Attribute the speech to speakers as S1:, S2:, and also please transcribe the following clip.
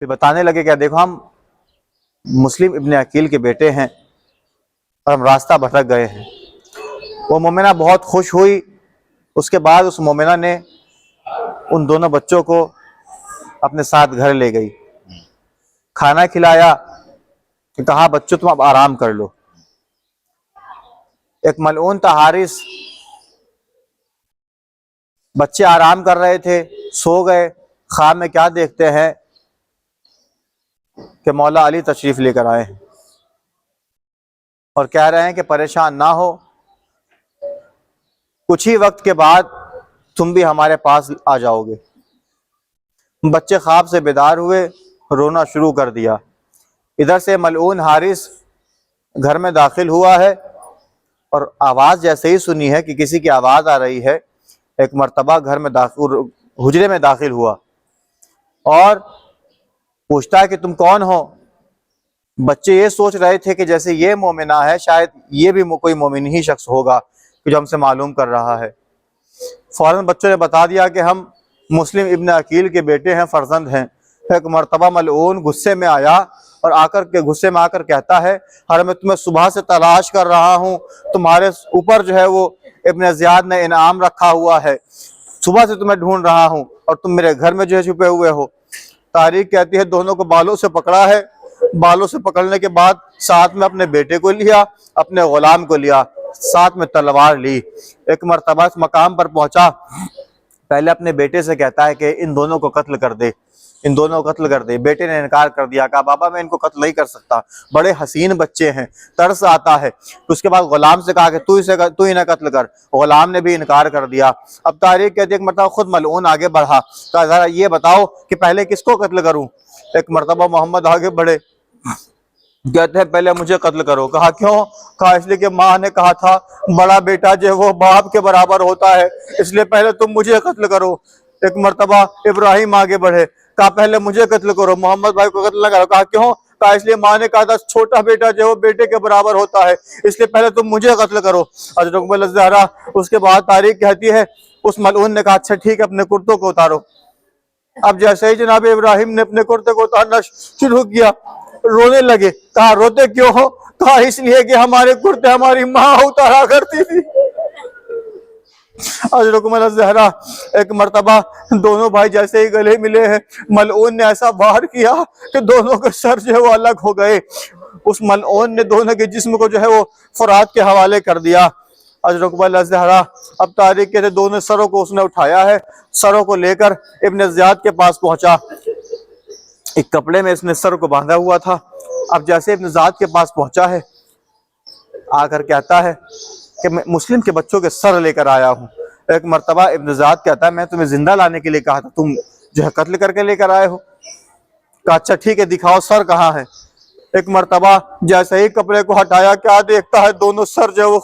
S1: پھر بتانے لگے کہ دیکھو ہم مسلم ابن عقیل کے بیٹے ہیں اور ہم راستہ بھٹک گئے ہیں۔ وہ مومنہ بہت خوش ہوئی۔ اس کے بعد اس مومنہ نے ان دونوں بچوں کو اپنے ساتھ گھر لے گئی، کھانا کھلایا کہ کہا بچوں تم اب آرام کر لو۔ ایک ملعون تھا حارث، بچے آرام کر رہے تھے، سو گئے۔ خواب میں کیا دیکھتے ہیں کہ مولا علی تشریف لے کر آئے ہیں اور کہہ رہے ہیں کہ پریشان نہ ہو، کچھ ہی وقت کے بعد تم بھی ہمارے پاس آ جاؤ گے۔ بچے خواب سے بیدار ہوئے، رونا شروع کر دیا۔ ادھر سے ملعون حارث گھر میں داخل ہوا ہے اور آواز جیسے ہی سنی ہے کہ کسی کی آواز آ رہی ہے، ایک مرتبہ گھر میں حجرے میں داخل ہوا اور پوچھتا ہے کہ تم کون ہو؟ بچے یہ سوچ رہے تھے کہ جیسے یہ مومنہ ہے، شاید یہ بھی کوئی مومن ہی شخص ہوگا کہ جو ہم سے معلوم کر رہا ہے۔ فوراً بچوں نے بتا دیا کہ ہم مسلم ابن عقیل کے بیٹے ہیں، فرزند ہیں۔ ایک مرتبہ ملعون غصے میں آیا اور غصے میں آ کر کہتا ہے، ہر میں تمہیں صبح سے تلاش کر رہا ہوں، تمہارے اوپر جو ہے وہ ابن زیاد نے انعام رکھا ہوا ہے، صبح سے تمہیں ڈھونڈ رہا ہوں اور تم میرے گھر میں جو ہے چھپے ہوئے ہو۔ تاریخ کہتی ہے دونوں کو بالوں سے پکڑا ہے، بالوں سے پکڑنے کے بعد ساتھ میں اپنے بیٹے کو لیا، اپنے غلام کو لیا، ساتھ میں تلوار لی۔ ایک مرتبہ اس مقام پر پہنچا، پہلے اپنے بیٹے سے کہتا ہے کہ ان دونوں کو قتل کر دے، ان دونوں کو قتل کر دے۔ بیٹے نے انکار کر دیا، کہا بابا میں ان کو قتل نہیں کر سکتا، بڑے حسین بچے ہیں، ترس آتا ہے۔ اس کے بعد غلام سے کہا کہ تو انہیں قتل کر، غلام نے بھی انکار کر دیا۔ اب تاریخ کہتی ہے ایک مرتبہ خود ملعون آگے بڑھا، کہا ذرا یہ بتاؤ کہ پہلے کس کو قتل کروں؟ ایک مرتبہ محمد آگے بڑھے، کہتے ہیں پہلے مجھے قتل کرو۔ کہا کیوں؟ کہا اس لیے کہ ماں نے کہا تھا بڑا بیٹا جو وہ باپ کے برابر ہوتا ہے، اس لیے پہلے تم مجھے قتل کرو۔ ایک مرتبہ ابراہیم آگے بڑھے، کہا پہلے مجھے قتل کرو، محمد بھائی کو قتل نہ کرو۔ کہا کیوں؟ کہا اس لیے ماں نے کہا تھا چھوٹا بیٹا جو وہ بیٹے کے برابر ہوتا ہے، اس لیے پہلے تم مجھے قتل کرو۔ حضرت اکبر الزہرا اس کے بعد تاریخ کہتی ہے اس ملعون نے کہا اچھا ٹھیک ہے اپنے کرتوں کو اتارو۔ اب جیسے ہی جناب ابراہیم نے اپنے کرتے کو اتارنا شروع کیا، رونے لگے۔ کہا روتے کیوں ہو؟ کہا اس لیے کہ ہمارے کرتے ہماری ماں اتارا کرتی تھی۔ حضرت اکبر الزہرا ایک مرتبہ دونوں بھائی جیسے ہی گلے ملے ہیں، ملعون نے ایسا وار کیا کہ دونوں کے سر جو ہے وہ الگ ہو گئے۔ اس ملعون نے دونوں کے جسم کو جو ہے وہ فرات کے حوالے کر دیا۔ حضرت اکبر الزہرا اب تاریخ کے دونوں سروں کو اس نے اٹھایا ہے، سروں کو لے کر ابن زیاد کے پاس پہنچا۔ ایک کپڑے میں اس نے سر کو باندھا ہوا تھا۔ اب جیسے ابن زیاد کے پاس پہنچا ہے، آ کر کہتا ہے کہ میں مسلم کے بچوں کے سر لے کر آیا ہوں۔ ایک مرتبہ ابن زیاد کہتا ہے میں تمہیں زندہ لانے کے لیے کہا تھا، تم جو ہے قتل کر کے لے کر آئے ہو۔ کہا اچھا ٹھیک ہے دکھاؤ سر کہاں ہے۔ ایک مرتبہ جیسے ہی کپڑے کو ہٹایا، کیا دیکھتا ہے دونوں سر جو ہے وہ